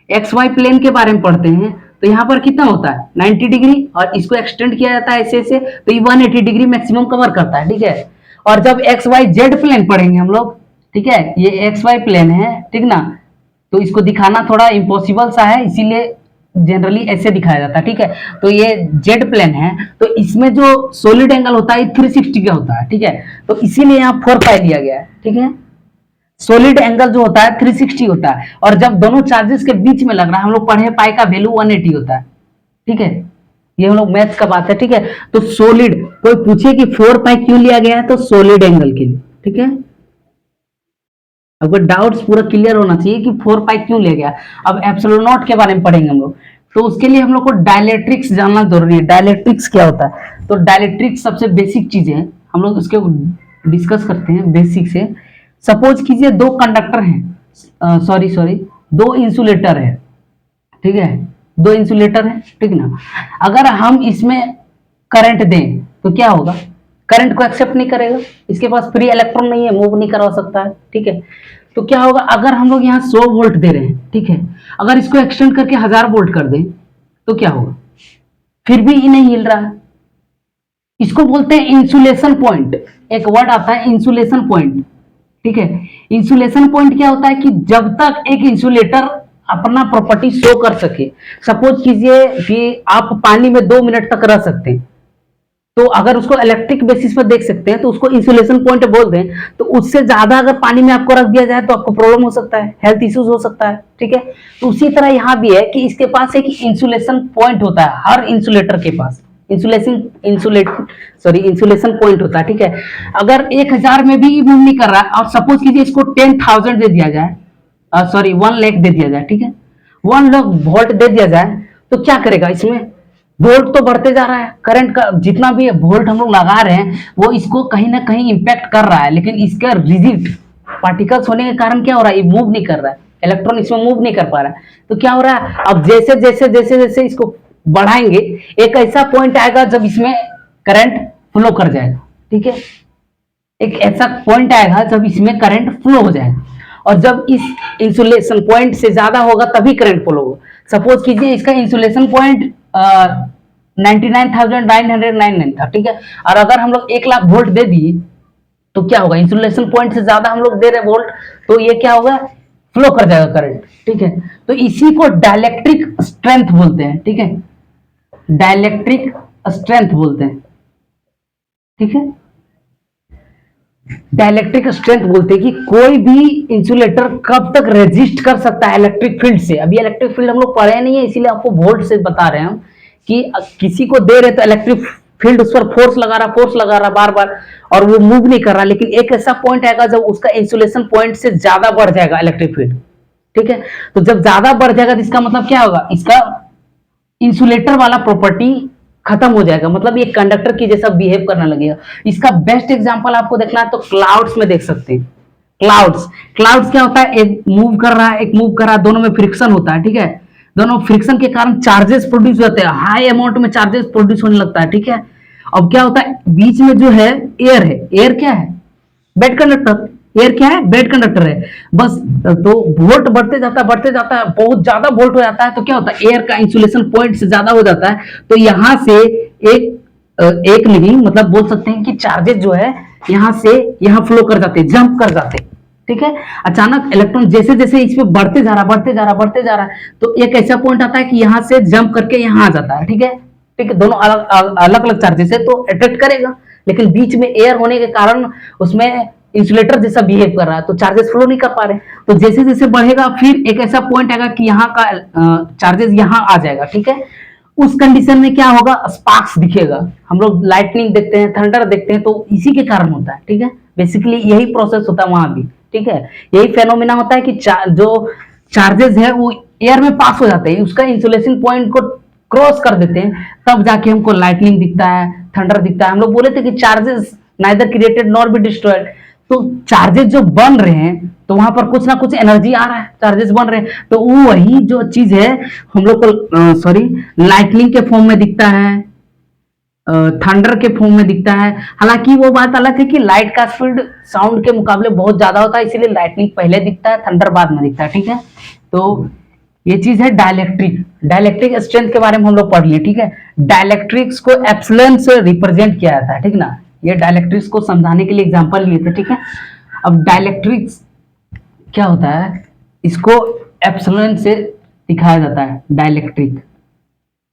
एक्स वाई प्लेन के बारे में पढ़ते हैं, तो यहाँ पर कितना होता है 90 डिग्री, और इसको एक्सटेंड किया जाता है ऐसे ऐसे, तो ये 180 डिग्री मैक्सिमम कवर करता है, ठीक है। और जब एक्स वाई जेड प्लेन पढ़ेंगे हम लोग, ठीक है, ये एक्स वाई प्लेन है, ठीक ना, तो इसको दिखाना थोड़ा इम्पॉसिबल सा है, इसीलिए जनरली ऐसे दिखाया जाता है, ठीक है। तो ये जेड प्लेन है, तो इसमें जो सॉलिड एंगल होता है 360 का होता है, ठीक है। तो इसीलिए यहाँ 4 पाई लिया गया है, ठीक है। सॉलिड एंगल जो होता है 360 होता है, और जब दोनों चार्जेस के बीच में लग रहा है, हम लोग पढ़े पाई का वैल्यू 180 होता है, ठीक है। ये हम लोग मैथ्स का बात है, ठीक है। तो सॉलिड, कोई पूछे कि 4 पाई क्यों लिया गया है, तो सॉलिड एंगल के लिए, ठीक है। अगर डाउट्स पूरा क्लियर होना चाहिए कि 4 पाई क्यों लिया गया। अब एप्सिलॉन नॉट के बारे में पढ़ेंगे हम लोग, तो उसके लिए हम लोग को डायलेक्ट्रिक्स जानना जरूरी है। डायलेक्ट्रिक्स क्या होता है, तो डायलेक्ट्रिक्स सबसे बेसिक चीज है, हम लोग उसके डिस्कस करते हैं बेसिक से। सपोज कीजिए दो कंडक्टर हैं, सॉरी दो इंसुलेटर है, ठीक है, दो इंसुलेटर है, ठीक ना। अगर हम इसमें करंट दें तो क्या होगा, करंट को एक्सेप्ट नहीं करेगा, इसके पास फ्री इलेक्ट्रॉन नहीं है, मूव नहीं करवा सकता है, ठीक है। तो क्या होगा, अगर हम लोग यहाँ 100 वोल्ट दे रहे हैं, ठीक है, अगर इसको एक्सटेंड करके 1000 वोल्ट कर दें तो क्या होगा, फिर भी ये नहीं हिल रहा है। इसको बोलते हैं इंसुलेशन पॉइंट, एक वर्ड आता है इंसुलेशन पॉइंट, ठीक है। इंसुलेशन पॉइंट क्या होता है कि जब तक एक इंसुलेटर अपना प्रॉपर्टी शो कर सके, सपोज कीजिए कि आप पानी में 2 मिनट तक रह सकते हैं, तो अगर उसको इलेक्ट्रिक बेसिस पर देख सकते हैं तो उसको इंसुलेशन पॉइंट बोल दें, तो उससे ज्यादा अगर पानी में आपको रख दिया जाए तो आपको प्रॉब्लम हो सकता है, हेल्थ इश्यूज हो सकता है, ठीक है। तो उसी तरह यहाँ भी है कि इसके पास एक इंसुलेशन पॉइंट होता है, हर इंसुलेटर के पास इंसुलेशन पॉइंट होता है, ठीक है। अगर 1000 में भी मूव नहीं कर रहा है, और सपोज कीजिए इसको 10,000 दे दिया जाए, 1 लाख दे दिया जाए, ठीक है, 1 लाख वोल्ट दे दिया जाए, तो क्या करेगा, इसमें वोल्ट तो बढ़ते जा रहा है, करंट का जितना भी वोल्ट हम लोग लगा रहे हैं वो इसको कहीं ना कहीं इंपैक्ट कर रहा है, लेकिन इसका रिजिड पार्टिकल्स होने के कारण क्या हो रहा है, ये मूव नहीं कर रहा है, इलेक्ट्रॉन इसमें मूव नहीं कर पा रहा है। तो क्या हो रहा है, अब जैसे जैसे जैसे जैसे इसको बढ़ाएंगे, एक ऐसा पॉइंट आएगा जब इसमें करंट फ्लो कर जाएगा, ठीक है। एक ऐसा पॉइंट आएगा जब इसमें करंट फ्लो हो जाएगा, और जब इस इंसुलेशन पॉइंट से ज्यादा होगा तभी करंट फ्लो होगा। सपोज कीजिए इसका इंसुलेशन पॉइंट 99,999 था, ठीक है, और अगर हम लोग 1 लाख वोल्ट दे दिए तो क्या होगा, इंसुलेशन पॉइंट से ज्यादा हम लोग दे रहे वोल्ट, तो ये क्या होगा, फ्लो कर जाएगा करंट, ठीक है। तो इसी को डायलेक्ट्रिक स्ट्रेंथ बोलते हैं, ठीक है, डायलेक्ट्रिक स्ट्रेंथ बोलते हैं, ठीक है। डायलेक्ट्रिक स्ट्रेंथ बोलते हैं कि कोई भी इंसुलेटर कब तक रेजिस्ट कर सकता है इलेक्ट्रिक फील्ड से। अभी इलेक्ट्रिक फील्ड हम लोग पढ़े नहीं है, इसीलिए आपको वोल्ट से बता रहे हैं कि किसी को दे रहे तो इलेक्ट्रिक फील्ड उस पर फोर्स लगा रहा बार बार, और वो मूव नहीं कर रहा, लेकिन एक ऐसा पॉइंट आएगा जब उसका इंसुलेशन पॉइंट से ज्यादा बढ़ जाएगा इलेक्ट्रिक फील्ड, ठीक है। तो जब ज्यादा बढ़ जाएगा तो इसका मतलब क्या होगा, इसका इंसुलेटर वाला प्रॉपर्टी खत्म हो जाएगा, मतलब ये कंडक्टर की जैसा बिहेव करने लगेगा। इसका बेस्ट एग्जांपल आपको देखना है तो क्लाउड्स में देख सकते हैं। क्लाउड्स क्या होता है, एक मूव कर रहा है, एक मूव कर रहा है, दोनों में फ्रिक्शन होता है, ठीक है। दोनों फ्रिक्शन के कारण चार्जेस प्रोड्यूस होते हैं, हाई अमाउंट में चार्जेस प्रोड्यूस होने लगता है, ठीक है। अब क्या होता है, बीच में जो है एयर क्या है, बेड कंडक्टर, एयर क्या है, बेड कंडक्टर है, बस। तो वोल्ट बढ़ते जाता है, बहुत ज्यादा वोल्ट हो जाता है, तो क्या होता है, एयर का इंसुलेशन पॉइंट से ज्यादा हो जाता है, तो यहां से एक नहीं, मतलब बोल सकते हैं कि चार्जेस जो है यहाँ से यहाँ फ्लो कर जाते, जंप कर जाते, ठीक है। अचानक इलेक्ट्रॉन जैसे जैसे इस पे बढ़ते जा रहा बढ़ते जा रहा बढ़ते जा रहा है, तो एक ऐसा पॉइंट आता है कि यहाँ से जंप करके यहाँ आ जाता है, ठीक है। ठीक है, दोनों अलग अलग अलग चार्जेस है तो अट्रैक्ट करेगा, लेकिन बीच में एयर होने के कारण उसमें इंसुलेटर जैसा बिहेव कर रहा है, तो चार्जेस फ्लो नहीं कर पा रहे। तो जैसे जैसे बढ़ेगा फिर एक ऐसा पॉइंट आएगा कि यहाँ का चार्जेस यहाँ आ जाएगा, ठीक है। उस कंडीशन में क्या होगा, स्पार्क्स दिखेगा। हम लोग लाइटनिंग देखते हैं, थंडर देखते हैं, तो इसी के कारण होता है, ठीक है। बेसिकली यही प्रोसेस होता है वहां भी, ठीक है। यही फेनोमेना होता है कि जो चार्जेस है वो एयर में पास हो जाते हैं, उसका इंसुलेशन पॉइंट को क्रॉस कर देते हैं, तब जाके हमको लाइटनिंग दिखता है, थंडर दिखता है। हम लोग बोले थे कि charges neither created nor be destroyed, तो चार्जेस जो बन रहे हैं तो वहां पर कुछ ना कुछ एनर्जी आ रहा है, चार्जेस बन रहे हैं, तो वो वही जो चीज है हम लोग को सॉरी लाइटनिंग के फॉर्म में दिखता है, थंडर के फॉर्म में दिखता है। हालांकि वो बात अलग है कि लाइट का स्पीड साउंड के मुकाबले बहुत ज्यादा होता है, इसीलिए लाइटनिंग पहले दिखता है, थंडर बाद में दिखता है, ठीक है। तो ये चीज है डायलेक्ट्रिक। डायलेक्ट्रिक स्ट्रेंथ के बारे में हम लोग पढ़ लिए, ठीक है। डायलेक्ट्रिक्स को एप्सिलॉन से रिप्रेजेंट किया जाता है, ठीक ना। ये डायलेक्ट्रिक्स को समझाने के लिए एग्जांपल लिए थे, ठीक है। अब डायलेक्ट्रिक्स क्या होता है, इसको एप्सिलॉन से दिखाया जाता है। डायलेक्ट्रिक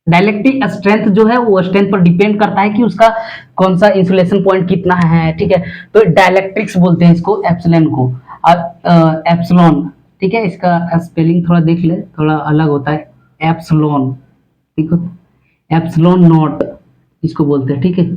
डायलेक्ट्रिक स्ट्रेंथ जो है वो स्ट्रेंथ पर डिपेंड करता है कि उसका कौन सा इंसुलेशन पॉइंट कितना है, ठीक है। तो डायलेक्ट्रिक्स बोलते हैं इसको, एप्सिलॉन को। और एप्सिलॉन, ठीक है, इसका स्पेलिंग थोड़ा देख ले, थोड़ा अलग होता है। एप्सिलॉन, ठीक है, एप्सिलॉन नॉट इसको बोलते हैं, ठीक है।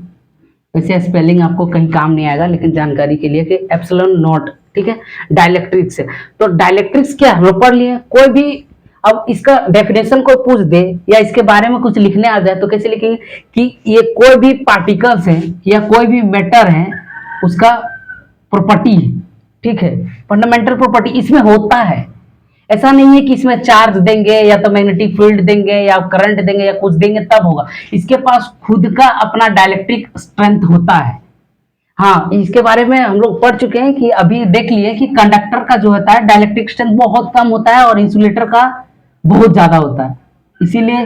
वैसे स्पेलिंग आपको कहीं काम नहीं आएगा, लेकिन जानकारी के लिए कि एप्सिलॉन नॉट, ठीक है, डायलेक्ट्रिक्स है। तो डायलेक्ट्रिक्स क्या हम लोग पढ़ लिए। कोई भी अब इसका डेफिनेशन कोई पूछ दे या इसके बारे में कुछ लिखने आ जाए तो कैसे लिखेंगे कि ये कोई भी पार्टिकल्स है या कोई भी मैटर है, उसका प्रॉपर्टी, ठीक है, फंडामेंटल प्रॉपर्टी इसमें होता है। ऐसा नहीं है कि इसमें चार्ज देंगे या तो मैग्नेटिक फील्ड देंगे या करंट देंगे या कुछ देंगे तब होगा। इसके पास खुद का अपना डायलेक्ट्रिक स्ट्रेंथ होता है। हाँ, इसके बारे में हम लोग पढ़ चुके हैं कि अभी देख लिए कि कंडक्टर का जो होता है डायलेक्ट्रिक स्ट्रेंथ बहुत कम होता है और इंसुलेटर का बहुत ज्यादा होता है। इसीलिए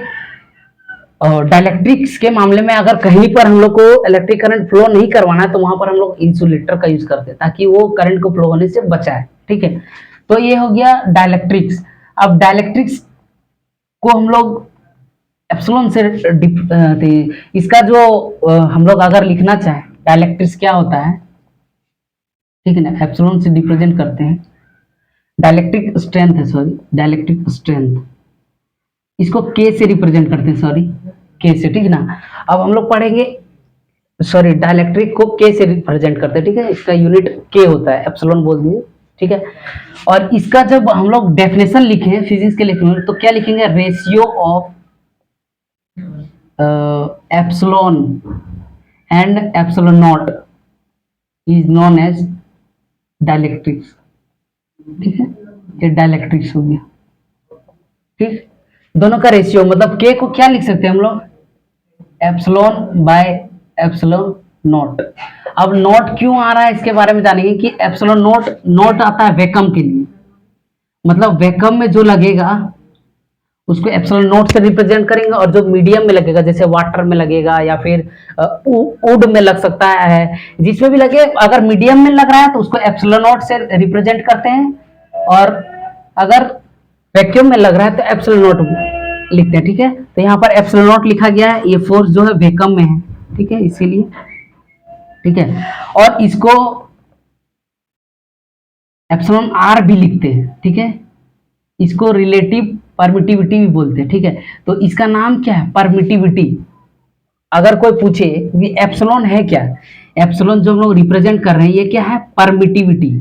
डायलेक्ट्रिक्स के मामले में अगर कहीं पर हम लोग को इलेक्ट्रिक करंट फ्लो नहीं करवाना है तो वहां पर हम लोग इंसुलेटर का यूज करते हैं ताकि वो करंट को फ्लो होने से बचाए, ठीक है। तो ये हो गया डायलेक्ट्रिक्स। अब डायलेक्ट्रिक्स को हम लोग एप्सिलॉन से इसका जो हम लोग अगर लिखना चाहें डायलेक्ट्रिक्स क्या होता है, ठीक है ना, एप्सिलॉन से रिप्रेजेंट करते हैं। डायलेक्ट्रिक स्ट्रेंथ है, सॉरी डायलेक्ट्रिक स्ट्रेंथ, इसको के से रिप्रेजेंट करते हैं, सॉरी के से, ठीक है ना। अब हम लोग पढ़ेंगे, सॉरी डायलेक्ट्रिक को के से रिप्रेजेंट करते हैं, ठीक है। इसका यूनिट के होता है, एप्सिलॉन बोल दिए, ठीक है। और इसका जब हम लोग डेफिनेशन लिखें फिजिक्स के लिखेंगे तो क्या लिखेंगे, ratio of epsilon and epsilon naught is known as dielectrics, ठीक है। ये डायलेक्ट्रिक्स हो गया, ठीक। दोनों का रेशियो मतलब के को क्या लिख सकते हैं हम लोग, एप्सिलॉन बाय एप्सिलॉन नॉट। अब नॉट क्यों आ रहा है इसके बारे में जानेंगे कि एप्सिलॉन नॉट, नॉट आता है वैक्यूम के लिए, मतलब वैक्यूम में जो लगेगा उसको एप्सिलॉन नॉट से रिप्रेजेंट करेंगे, और जो मीडियम में लगेगा जैसे वाटर में लगेगा या फिर वुड में लग सकता है, जिसमें भी लगे, अगर मीडियम में लग रहा है तो उसको एप्सिलॉन नॉट से रिप्रेजेंट करते हैं, और अगर वैक्यूम में लग रहा है तो एप्सिलॉन नॉट लिखते हैं, ठीक है। तो यहाँ पर एप्सिलॉन नॉट लिखा गया है, ये फोर्स जो है वैक्यूम में है, ठीक है, इसीलिए, ठीक है। और इसको एप्सिलॉन आर भी लिखते हैं, ठीक है। इसको रिलेटिव परमिटिविटी भी बोलते हैं, ठीक है। तो इसका नाम क्या है, परमिटिविटी। अगर कोई पूछे कि एप्सिलॉन है क्या, एप्सिलॉन जो हम लोग रिप्रेजेंट कर रहे हैं ये क्या है, परमिटिविटी,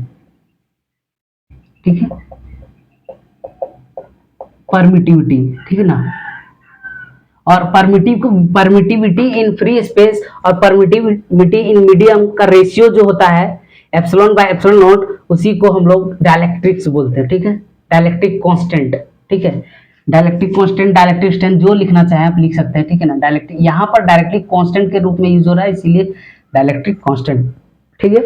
ठीक है, परमिटिविटी, ठीक है ना। और परमिटिविटी इन फ्री स्पेस और परमिटिविटी इन मीडियम का रेशियो जो होता है एप्सिलॉन बाय एप्सिलॉन नॉट, उसी को हम लोग डायलेक्ट्रिक्स बोलते हैं, ठीक है। डायलेक्ट्रिक कांस्टेंट, ठीक है। डायलेक्ट्रिक कांस्टेंट, डायलेक्ट्रिक स्ट्रेंथ जो लिखना चाहे आप लिख सकते हैं, ठीक है ना। डायलेक्ट्रिक यहाँ पर डायरेक्टली कांस्टेंट के रूप में यूज हो रहा है, इसीलिए डायलेक्ट्रिक कांस्टेंट, ठीक है।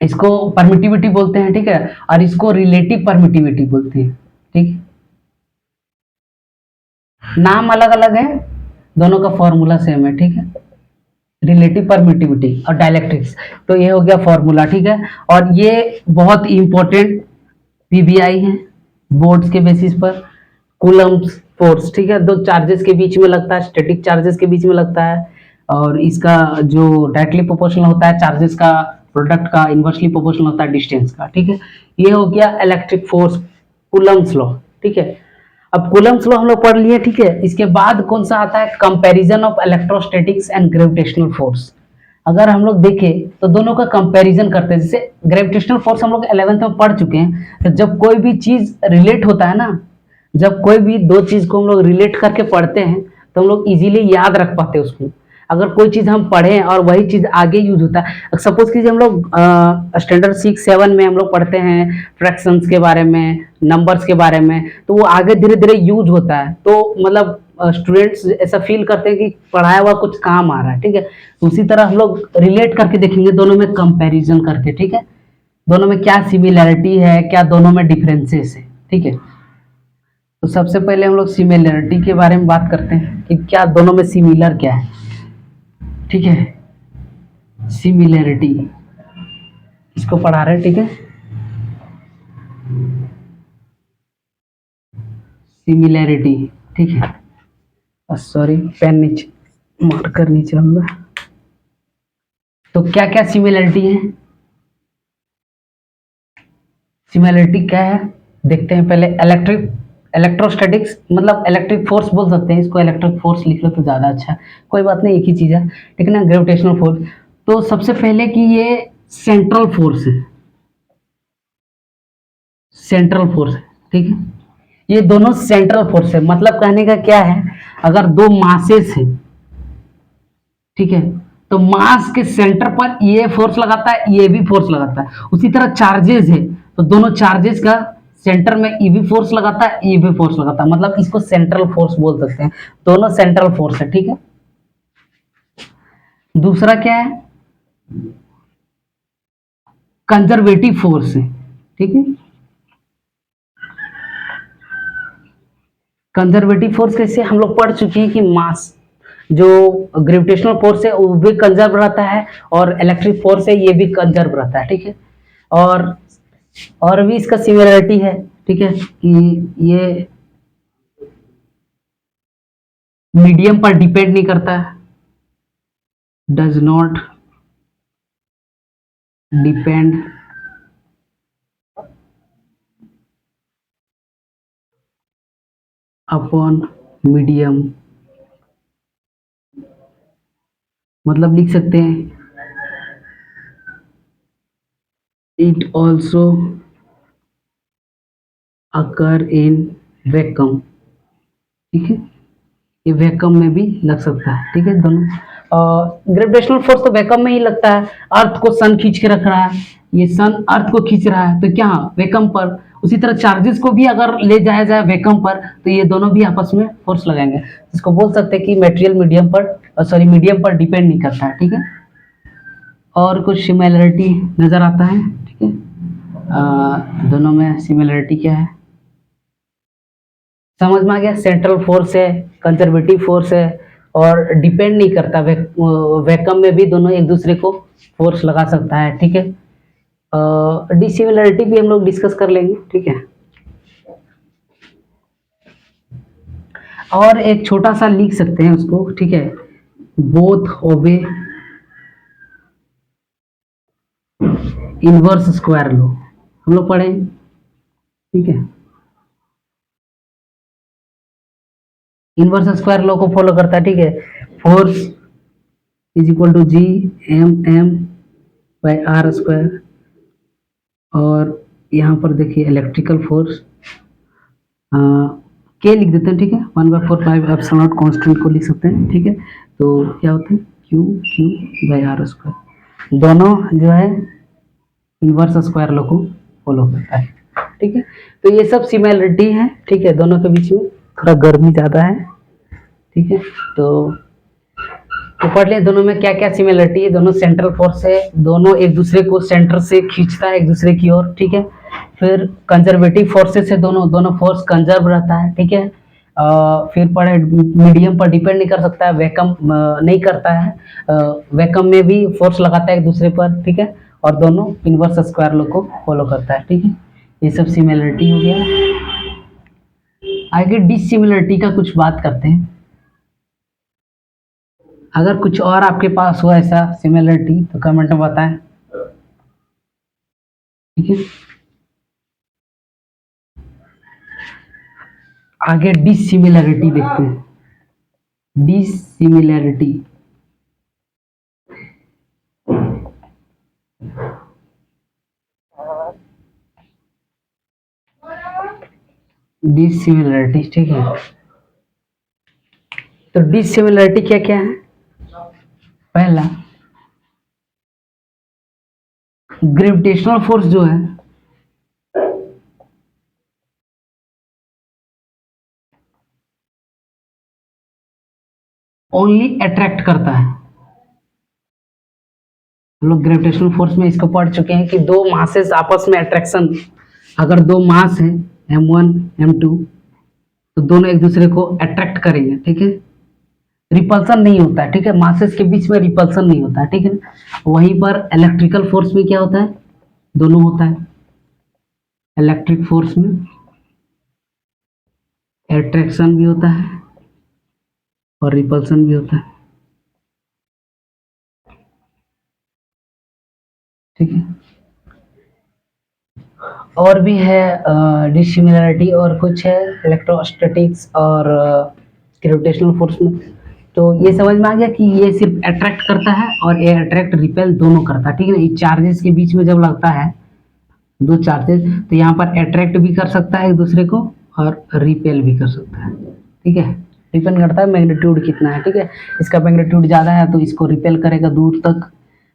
इसको परमिटिविटी बोलते हैं, ठीक है, और इसको रिलेटिव परमिटिविटी बोलते हैं, ठीक। नाम अलग अलग है, दोनों का फॉर्मूला सेम है, ठीक है। रिलेटिव परमिटिविटी और डाइलेक्ट्रिक्स। तो ये हो गया फॉर्मूला, ठीक है। और ये बहुत इंपॉर्टेंट पीबीआई है बोर्ड्स के बेसिस पर। कूलम्ब्स फोर्स, ठीक है, दो चार्जेस के बीच में लगता है, स्टैटिक चार्जेस के बीच में लगता है, और इसका जो डायरेक्टली प्रोपोर्शनल होता है चार्जेस का प्रोडक्ट का इन्वर्सली प्रोपोर्शनल होता है डिस्टेंस का, ठीक है। ये हो गया इलेक्ट्रिक फोर्स, कूलम्ब्स लॉ, ठीक है। अब कूलम्ब्स लॉ हम लोग पढ़ लिए, ठीक है। इसके बाद कौन सा आता है, comparison of electrostatics and gravitational force. अगर हम लोग देखें तो दोनों का कंपैरिजन करते हैं। जैसे ग्रेविटेशनल फोर्स हम लोग 11th में पढ़ चुके हैं, तो जब कोई भी चीज रिलेट होता है ना, जब कोई भी दो चीज को हम लोग रिलेट करके पढ़ते हैं तो हम लोग इजीली याद रख पाते हैं उसको। अगर कोई चीज हम पढ़ें और वही चीज आगे यूज होता है, सपोज कीजिए हम लोग स्टैंडर्ड 6-7 में हम लोग पढ़ते हैं फ्रैक्शंस के बारे में, नंबर्स के बारे में, तो वो आगे धीरे धीरे यूज होता है, तो मतलब स्टूडेंट्स ऐसा फील करते हैं कि पढ़ाया हुआ कुछ काम आ रहा है, ठीक है। तो उसी तरह हम लोग रिलेट करके देखेंगे दोनों में कंपैरिजन करके, ठीक है, दोनों में क्या सिमिलैरिटी है, क्या दोनों में डिफरेंसेस है, ठीक है। तो सबसे पहले हम लोग सिमिलैरिटी के बारे में बात करते हैं कि क्या दोनों में सिमिलर क्या है, ठीक है। सिमिलैरिटी इसको पढ़ा रहे हैं, ठीक है। सिमिलैरिटी, ठीक है। सॉरी पेन नीचे, मार्कर नीचे हम लोग। तो क्या क्या सिमिलैरिटी है, सिमिलैरिटी क्या है देखते हैं पहले। इलेक्ट्रोस्टैटिक्स मतलब इलेक्ट्रिक फोर्स बोल सकते हैं इसको, इलेक्ट्रिक फोर्स लिख लो तो ज़्यादा अच्छा, कोई बात नहीं, एक ही चीज़ है, ठीक है ना। ग्रेविटेशनल फोर्स, तो सबसे पहले कि ये सेंट्रल फोर्स है, सेंट्रल फोर्स है, ठीक है। ये दोनों सेंट्रल फोर्स है, मतलब कहने का क्या है, अगर दो मासेस है, ठीक है, तो मास के सेंटर पर ये फोर्स लगाता है, ये भी फोर्स लगाता है। उसी तरह चार्जेस है, तो दोनों चार्जेस का सेंटर में ये भी फोर्स लगाता है, ये भी फोर्स लगाता है, मतलब इसको सेंट्रल फोर्स बोल सकते हैं। दोनों सेंट्रल फोर्स है, ठीक है। दूसरा क्या है, कंजर्वेटिव फोर्स है, ठीक है। कंजर्वेटिव फोर्स कैसे, हम लोग पढ़ चुके हैं कि मास जो ग्रेविटेशनल फोर्स है वो भी कंजर्व रहता है, और इलेक्ट्रिक फोर्स है ये भी कंजर्व रहता है, ठीक है। और भी इसका सिमिलरिटी है, ठीक है, कि ये मीडियम पर डिपेंड नहीं करता है, does not depend upon medium, मतलब लिख सकते हैं it also occur in vacuum, ठीक है। ये वैक्यूम में भी लग सकता है, ठीक है। दोनों ग्रेविटेशनल फोर्स तो वैक्यूम में ही लगता है, अर्थ को सन खींच के रख रहा है, ये सन अर्थ को खींच रहा है, तो क्या वैक्यूम पर। उसी तरह चार्जेस को भी अगर ले जाया जाए वैक्यूम पर, तो ये दोनों भी आपस में फोर्स लगाएंगे। इसको बोल सकते हैं कि मटेरियल मीडियम पर मीडियम पर डिपेंड नहीं करता है, ठीक है। और कुछ सिमिलरिटी नजर आता है, ठीक है। दोनों में सिमिलरिटी क्या है समझ में आ गया। सेंट्रल फोर्स है, कंजर्वेटिव फोर्स है, और डिपेंड नहीं करता, वैक्यूम में भी दोनों एक दूसरे को फोर्स लगा सकता है, ठीक है। डिसिमिलरिटी भी हम लोग डिस्कस कर लेंगे, ठीक है। और एक छोटा सा लिख सकते हैं उसको, ठीक है, बोथ ओबे इनवर्स स्क्वायर लो, हम लोग पढ़े, ठीक है। इनवर्स स्क्वायर लॉ को फॉलो करता है, ठीक है। Force is equal to G M by r square, और यहाँ पर देखिए इलेक्ट्रिकल फोर्स के लिख देते हैं, ठीक है। 1/4 एप्सिलॉन नॉट कांस्टेंट को लिख सकते हैं, ठीक है। तो क्या होता है क्यू बाय आर स्क्वायर, दोनों जो है इनवर्स स्क्वायर लॉ को फॉलो करता है, ठीक है। तो ये सब सिमिलरिटी है, ठीक है, दोनों के बीच में। थोड़ा गर्मी ज़्यादा है, ठीक है। तो पढ़ लें दोनों में क्या क्या सिमिलरिटी है। दोनों सेंट्रल फोर्स है, दोनों एक दूसरे को सेंटर से खींचता है एक दूसरे की ओर, ठीक है। फिर कंजर्वेटिव फोर्सेस है, दोनों फोर्स कंजर्व रहता है, ठीक है। फिर पढ़े मीडियम पर डिपेंड नहीं कर सकता है, वैक्यूम नहीं करता है, वैक्यूम में भी फोर्स लगाता है एक दूसरे पर, ठीक है, और दोनों इनवर्स स्क्वायर लॉ को फॉलो करता है, ठीक है। ये सब सिमिलरिटी हो गया। आगे डिसिमिलरिटी का कुछ बात करते हैं। अगर कुछ और आपके पास हो ऐसा सिमिलरिटी तो कमेंट में बताएं, ठीक है। आगे डिसिमिलरिटी देखते हैं। डिसिमिलरिटी डिसिमिलरिटी, ठीक है। तो डिसिमिलरिटी क्या क्या है? पहला, ग्रेविटेशनल फोर्स जो है ओनली अट्रैक्ट करता है। हम लोग ग्रेविटेशनल फोर्स में इसको पढ़ चुके हैं कि दो मासेस आपस में अट्रैक्शन, अगर दो मास है m1 m2 तो दोनों एक दूसरे को अट्रैक्ट करेंगे, ठीक है। रिपल्सन नहीं होता है, ठीक है, मासेस के बीच में रिपल्सन नहीं होता है, ठीक है। वहीं पर इलेक्ट्रिकल फोर्स में क्या होता है? दोनों होता है। इलेक्ट्रिक फोर्स में अट्रैक्शन भी होता है और रिपल्सन भी होता है, ठीक है। और भी है डिसिमिलरिटी और कुछ है इलेक्ट्रोस्टैटिक्स और ग्रेविटेशनल फोर्स में। तो ये समझ में आ गया कि ये सिर्फ अट्रैक्ट करता है और ये अट्रैक्ट रिपेल दोनों करता है, ठीक है ना। ये चार्जेस के बीच में जब लगता है दो चार्जेस तो यहाँ पर अट्रैक्ट भी कर सकता है एक दूसरे को और रिपेल भी कर सकता है, ठीक है। डिपेंड करता है मैग्नीट्यूड कितना है, ठीक है। इसका मैग्नीट्यूड ज़्यादा है तो इसको रिपेल करेगा दूर तक,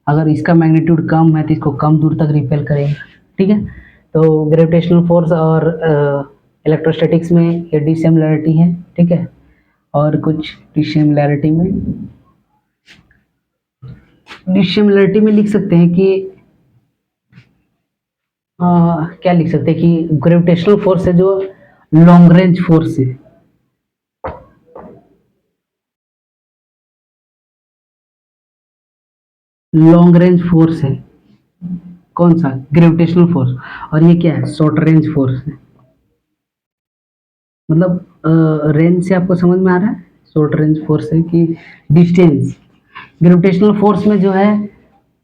अगर इसका मैग्नीट्यूड कम है तो इसको कम दूर तक रिपेल करेगा, ठीक है। तो ग्रेविटेशनल फोर्स और इलेक्ट्रोस्टैटिक्स में ये डिसिमिलरिटी है, ठीक है। और कुछ डिसिमिलरिटी में लिख सकते हैं कि क्या लिख सकते हैं कि ग्रेविटेशनल फोर्स है जो लॉन्ग रेंज फोर्स है, लॉन्ग रेंज फोर्स है। कौन सा? Gravitational force. और ये क्या है? शॉर्ट रेंज फोर्स है। मतलब रेंज से आपको समझ में आ रहा है शॉर्ट रेंज फोर्स है कि डिस्टेंस। ग्रेविटेशनल फोर्स में जो है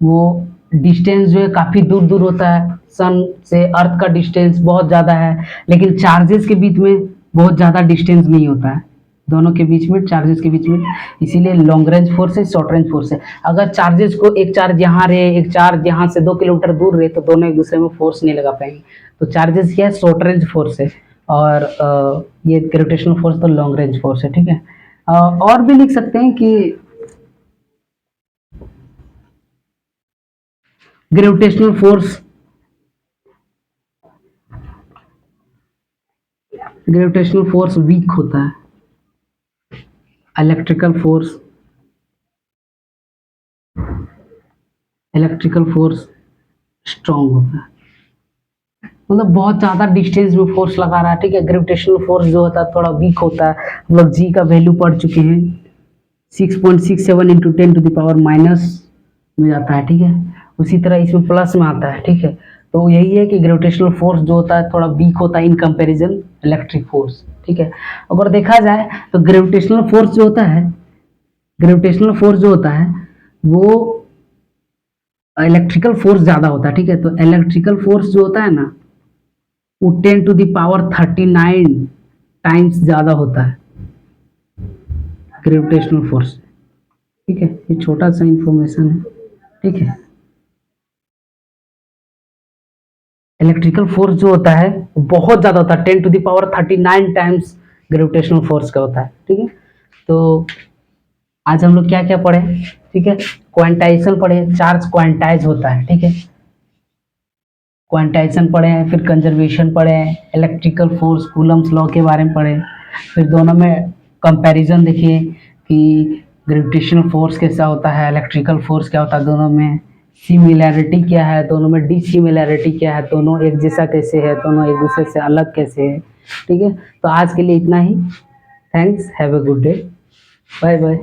वो डिस्टेंस जो है काफ़ी दूर दूर होता है, सन से अर्थ का डिस्टेंस बहुत ज़्यादा है, लेकिन चार्जेस के बीच में बहुत ज़्यादा डिस्टेंस नहीं होता है, दोनों के बीच में, चार्जेस के बीच में। इसीलिए लॉन्ग रेंज फोर्स है, शॉर्ट रेंज फोर्स है। अगर चार्जेस को एक चार्ज यहाँ रहे, एक चार्ज यहाँ से 2 किलोमीटर दूर रहे तो दोनों एक दूसरे में फोर्स नहीं लगा पाएंगे। तो चार्जेस क्या है? शॉर्ट रेंज फोर्स है। और ये ग्रेविटेशनल फोर्स तो लॉन्ग रेंज फोर्स है, ठीक है। और भी लिख सकते हैं कि ग्रेविटेशनल फोर्स वीक होता है, इलेक्ट्रिकल फोर्स स्ट्रॉन्ग होता है। मतलब बहुत ज़्यादा डिस्टेंस में फोर्स लगा रहा है, ठीक है। ग्रेविटेशनल फोर्स जो होता है थोड़ा वीक होता है। हम लोग जी का वैल्यू पढ़ चुके हैं, 6.67 इंटू 10⁻⁻⁻ में जाता है, ठीक है। उसी तरह इसमें प्लस में आता है, ठीक है। तो यही है कि ग्रेविटेशनल फोर्स जो होता है थोड़ा वीक होता है इन कंपैरिजन इलेक्ट्रिक फोर्स, ठीक है। अगर देखा जाए तो ग्रेविटेशनल फोर्स जो होता है वो इलेक्ट्रिकल फोर्स ज़्यादा होता है, ठीक है। तो इलेक्ट्रिकल फोर्स जो होता है ना वो 10⁻39 टाइम्स ज़्यादा होता है ग्रेविटेशनल फोर्स, ठीक है। ये छोटा सा इंफॉर्मेशन है, ठीक है। इलेक्ट्रिकल फोर्स जो होता है वो बहुत ज़्यादा होता है, 10⁻39 टाइम्स ग्रेविटेशनल फोर्स का होता है, ठीक है। तो आज हम लोग क्या क्या पढ़े, ठीक है। क्वांटाइजेशन पढ़े, चार्ज क्वांटाइज होता है, ठीक है। क्वांटाइजेशन पढ़े हैं, फिर कंजर्वेशन पढ़े हैं, इलेक्ट्रिकल फोर्स कूलम्स लॉ के बारे में पढ़े, फिर दोनों में कंपैरिजन देखिए कि ग्रेविटेशनल फोर्स कैसा होता है, इलेक्ट्रिकल फोर्स क्या होता है, दोनों में सिमिलैरिटी क्या है, दोनों में डिसिमिलैरिटी क्या है, दोनों एक जैसा कैसे है, दोनों एक दूसरे से अलग कैसे है, ठीक है। तो आज के लिए इतना ही। Thanks, have a good day, bye bye.